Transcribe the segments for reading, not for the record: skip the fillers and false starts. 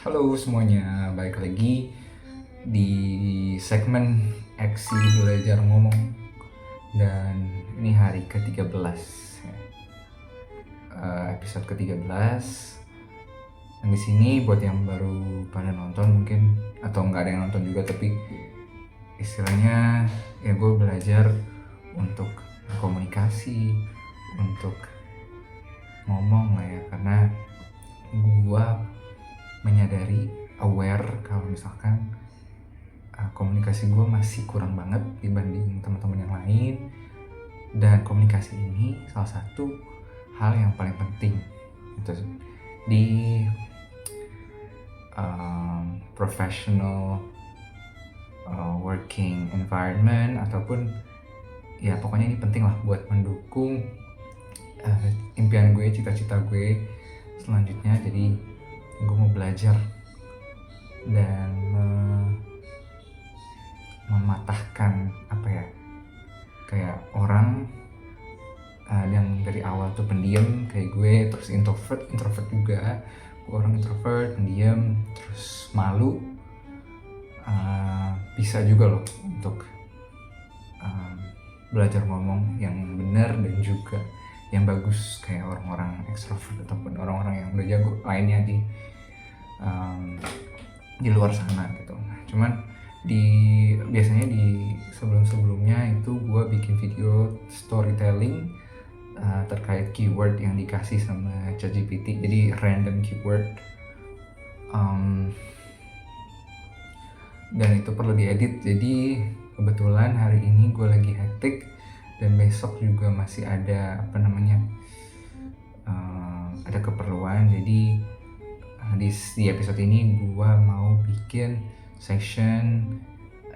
Halo semuanya, balik lagi di segmen Eksi Belajar Ngomong. Dan ini hari ke-13, episode ke-13. Dan di sini buat yang baru pada nonton mungkin, atau nggak ada yang nonton juga, tapi istilahnya ya gue belajar untuk komunikasi, untuk ngomong lah ya, karena gue menyadari, aware kalau misalkan komunikasi gue masih kurang banget dibanding teman-teman yang lain. Dan komunikasi ini salah satu hal yang paling penting gitu di professional working environment, ataupun ya pokoknya ini penting lah buat mendukung impian gue, cita-cita gue selanjutnya. Jadi gue mau belajar dan mematahkan kayak orang yang dari awal tuh pendiam kayak gue, terus introvert juga. Gue orang introvert, pendiam, terus malu. Bisa juga loh untuk belajar ngomong yang benar dan juga yang bagus kayak orang-orang ekstrovert ataupun orang-orang yang udah jago lainnya di luar sana gitu. Nah, cuman biasanya di sebelumnya itu gue bikin video storytelling terkait keyword yang dikasih sama ChatGPT, jadi random keyword, dan itu perlu diedit. Jadi kebetulan hari ini gue lagi hektik dan besok juga masih ada ada keperluan. Jadi di episode ini gue mau bikin session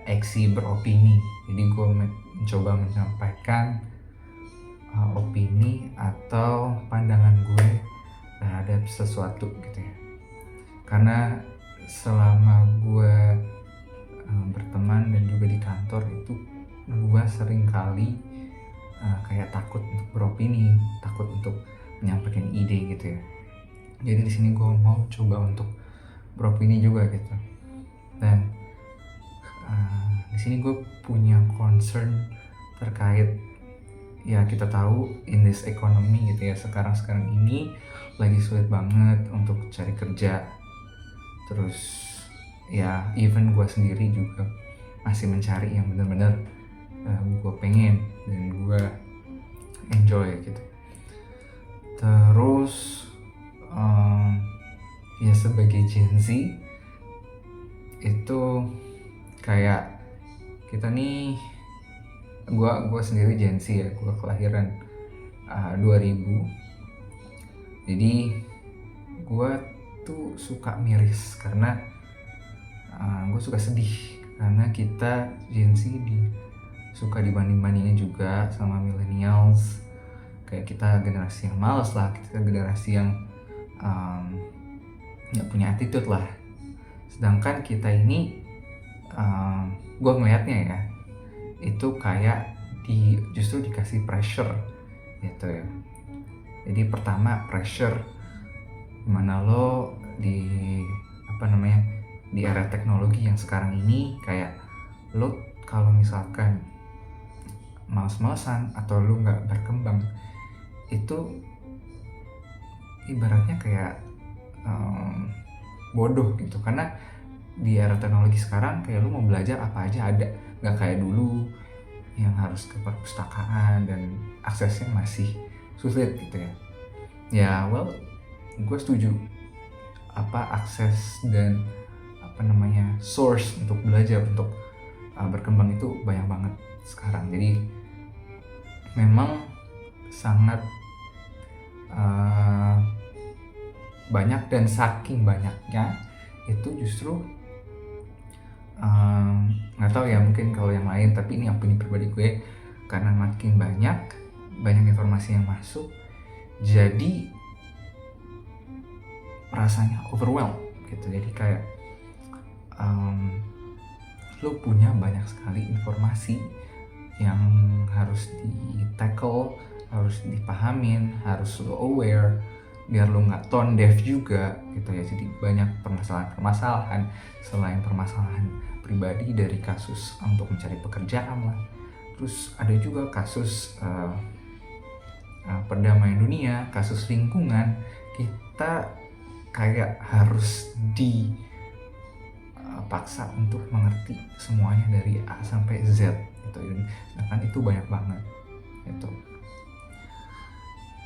Eksi beropini. Jadi gue mencoba menyampaikan opini atau pandangan gue terhadap sesuatu gitu ya. Karena selama gue berteman dan juga di kantor itu, gue sering kali kayak takut untuk beropini, takut untuk menyampaikan ide gitu ya. Jadi di sini gue mau coba untuk beropini juga gitu. Dan di sini gue punya concern terkait, ya kita tahu in this economy gitu ya, sekarang ini lagi sulit banget untuk cari kerja. Terus ya even gue sendiri juga masih mencari yang benar-benar gue pengen dan gue enjoy gitu. Terus ya sebagai Gen Z itu kayak kita nih, gue sendiri Gen Z ya, gue kelahiran 2000. Jadi gue tuh suka miris karena gue suka sedih karena kita Gen Z suka dibanding-bandingin juga sama millennials. Kayak kita generasi yang malas lah, kita generasi yang gak punya attitude lah. Sedangkan kita ini gue ngelihatnya ya, itu kayak justru dikasih pressure gitu ya. Jadi pertama pressure mana lo di era teknologi yang sekarang ini, kayak lo kalau misalkan males-malesan atau lo nggak berkembang, itu ibaratnya kayak bodoh gitu. Karena di era teknologi sekarang kayak lo mau belajar apa aja ada, nggak kayak dulu yang harus ke perpustakaan dan aksesnya masih sulit gitu ya. Ya well, gue setuju akses dan source untuk belajar, untuk berkembang itu banyak banget sekarang. Jadi memang sangat banyak, dan saking banyaknya itu justru nggak tahu ya, mungkin kalau yang lain, tapi ini opini pribadi gue, karena makin banyak informasi yang masuk, jadi rasanya overwhelmed gitu. Jadi kayak lo punya banyak sekali informasi yang harus di tackle, harus dipahamin, harus lo aware, biar lu nggak tone deaf juga gitu ya. Jadi banyak permasalahan selain permasalahan pribadi dari kasus untuk mencari pekerjaan lah. Terus ada juga kasus perdamaian dunia, kasus lingkungan. Kita kayak harus dipaksa untuk mengerti semuanya dari A sampai Z gitu. Sedangkan itu banyak banget gitu.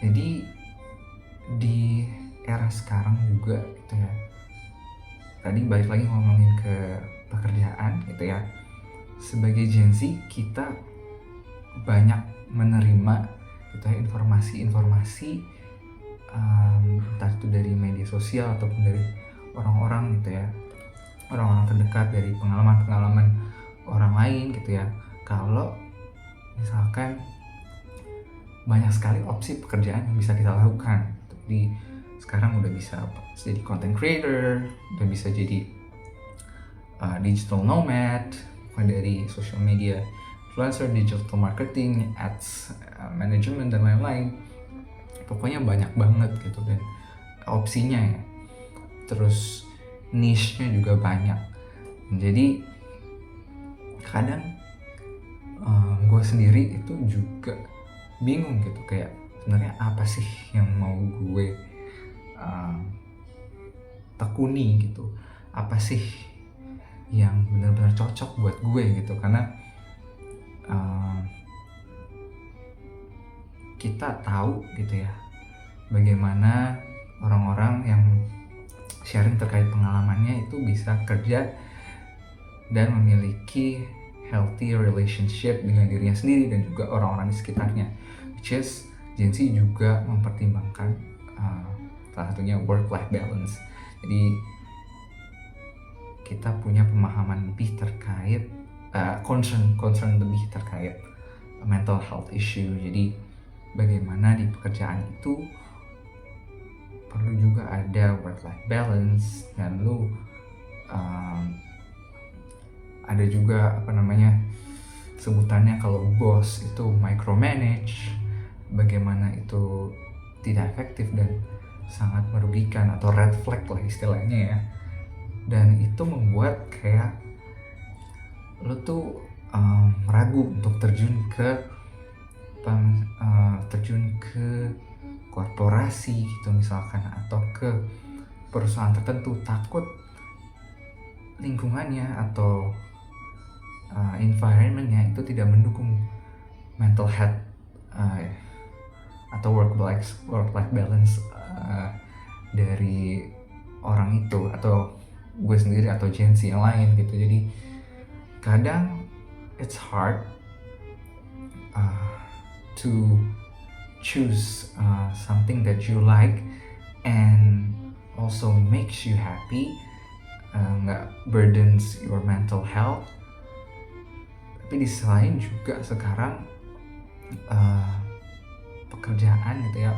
Jadi di era sekarang juga gitu ya, tadi balik lagi ngomongin ke pekerjaan gitu ya, sebagai Gen Z kita banyak menerima gitu ya informasi-informasi entah itu dari media sosial ataupun dari orang-orang gitu ya, orang-orang terdekat, dari pengalaman-pengalaman orang lain gitu ya. Kalau misalkan banyak sekali opsi pekerjaan yang bisa kita lakukan. Jadi sekarang udah bisa jadi content creator, udah bisa jadi digital nomad, dari social media influencer, digital marketing, ads, management dan lain-lain. Pokoknya banyak banget gitu, dan opsinya ya. Terus niche-nya juga banyak. Jadi kadang gue sendiri itu juga bingung gitu, kayak sebenarnya apa sih yang mau gue tekuni gitu, apa sih yang benar-benar cocok buat gue gitu. Karena kita tahu gitu ya bagaimana orang-orang yang sharing terkait pengalamannya itu bisa kerja dan memiliki healthy relationship dengan dirinya sendiri dan juga orang-orang di sekitarnya, which is Gen Z juga mempertimbangkan salah satunya work-life balance. Jadi kita punya pemahaman lebih terkait concern lebih terkait mental health issue. Jadi bagaimana di pekerjaan itu perlu juga ada work-life balance, dan lu ada juga sebutannya kalau bos itu micromanage, bagaimana itu tidak efektif dan sangat merugikan atau red flag lah istilahnya ya. Dan itu membuat kayak lu tuh ragu untuk terjun ke korporasi gitu misalkan, atau ke perusahaan tertentu, takut lingkungannya atau environmentnya itu tidak mendukung mental health atau work-life balance dari orang itu, atau gue sendiri atau Gen Z yang lain gitu. Jadi kadang it's hard to choose something that you like and also makes you happy, nggak burdens your mental health. Tapi di sisi lain juga sekarang pekerjaan gitu ya,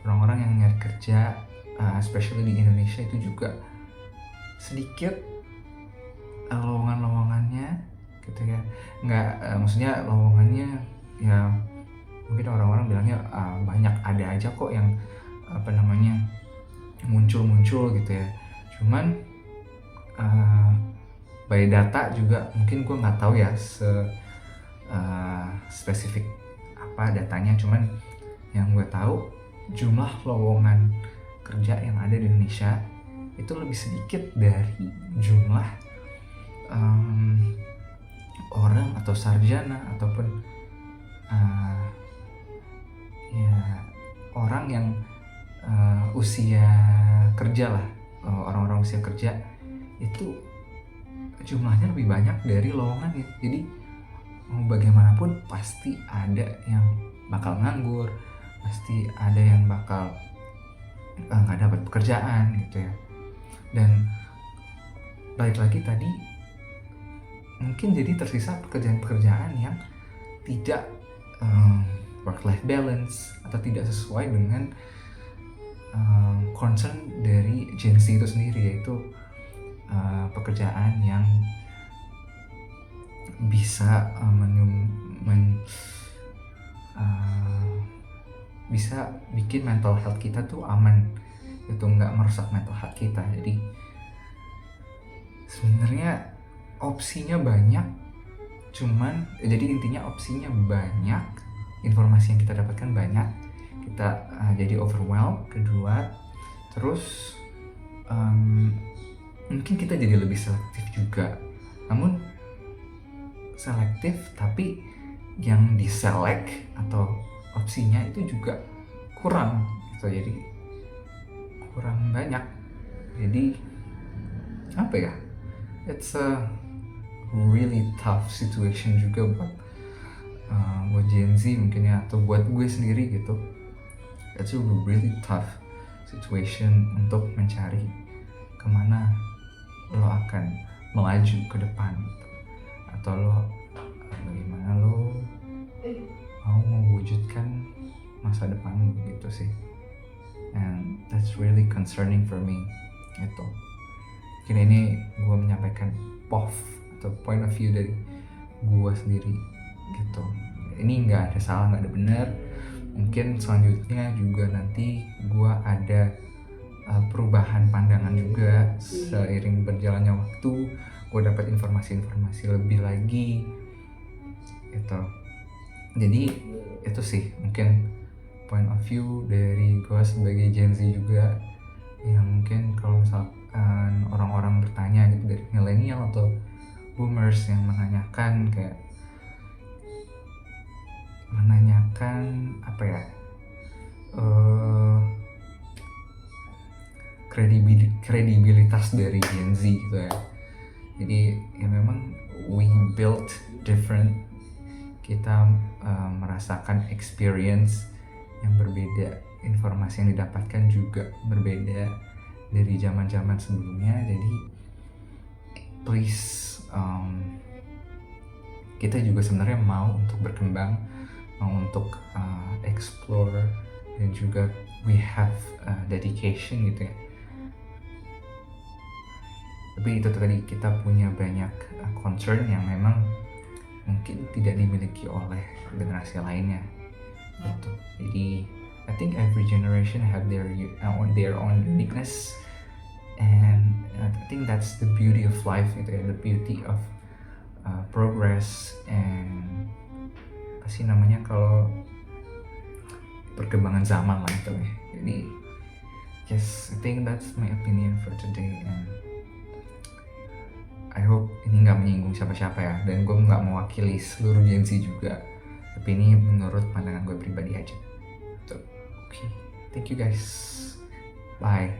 orang-orang yang nyari kerja especially di Indonesia itu juga sedikit lowongan-lowongannya gitu ya. Maksudnya lowongannya ya mungkin orang-orang bilangnya banyak, ada aja kok yang muncul gitu ya. Cuman by data juga mungkin gue nggak tahu ya spesifik apa datanya, cuman yang gue tahu jumlah lowongan kerja yang ada di Indonesia itu lebih sedikit dari jumlah orang atau sarjana ataupun orang yang usia kerja lah, orang-orang usia kerja itu jumlahnya lebih banyak dari lowongannya. Jadi mau bagaimanapun pasti ada yang bakal nganggur, pasti ada yang bakal nggak dapat pekerjaan gitu ya. Dan balik lagi tadi, mungkin jadi tersisa pekerjaan-pekerjaan yang tidak work-life balance atau tidak sesuai dengan concern dari Gen Z itu sendiri, yaitu pekerjaan yang bisa bisa bikin mental health kita tuh aman itu nggak merusak mental health kita. Jadi sebenarnya opsinya banyak, cuman jadi intinya opsinya banyak, informasi yang kita dapatkan banyak, kita jadi overwhelmed. Kedua, terus mungkin kita jadi lebih selektif juga. Namun selektif tapi yang diselect atau opsinya itu juga kurang gitu, jadi kurang banyak. Jadi apa ya, it's a really tough situation juga buat Gen Z mungkin ya, atau buat gue sendiri gitu. It's a really tough situation untuk mencari kemana lo akan melaju ke depan gitu. Atau bagaimana lo mau mewujudkan masa depan gitu sih. And that's really concerning for me gitu. Mungkin ini gue menyampaikan POV atau point of view dari gue sendiri gitu. Ini nggak ada salah, nggak ada benar. Mungkin selanjutnya juga nanti gue ada perubahan pandangan juga seiring berjalannya waktu. Gue dapat informasi-informasi lebih lagi gitu. Jadi itu sih mungkin point of view dari gue sebagai Gen Z juga, yang mungkin kalau misalkan orang-orang bertanya gitu dari milenial atau boomers yang menanyakan apa ya, kredibilitas dari Gen Z gitu ya. Jadi ya memang we built different, kita merasakan experience yang berbeda, informasi yang didapatkan juga berbeda dari zaman-zaman sebelumnya. Jadi please, kita juga sebenarnya mau untuk berkembang, mau untuk explore, dan juga we have dedication gitu ya. Tapi itu tadi, kita punya banyak concern yang memang mungkin tidak dimiliki oleh generasi lainnya gitu. Jadi I think every generation have their own uniqueness, and I think that's the beauty of life gitu ya, the beauty of progress, and apa sih namanya kalau perkembangan zaman lah gitu ya. Jadi yes, I think that's my opinion for today, and I hope ini nggak menyinggung siapa-siapa ya, dan gue nggak mewakili seluruh Gen Z juga, tapi ini menurut pandangan gue pribadi aja. So, okay, thank you guys, bye.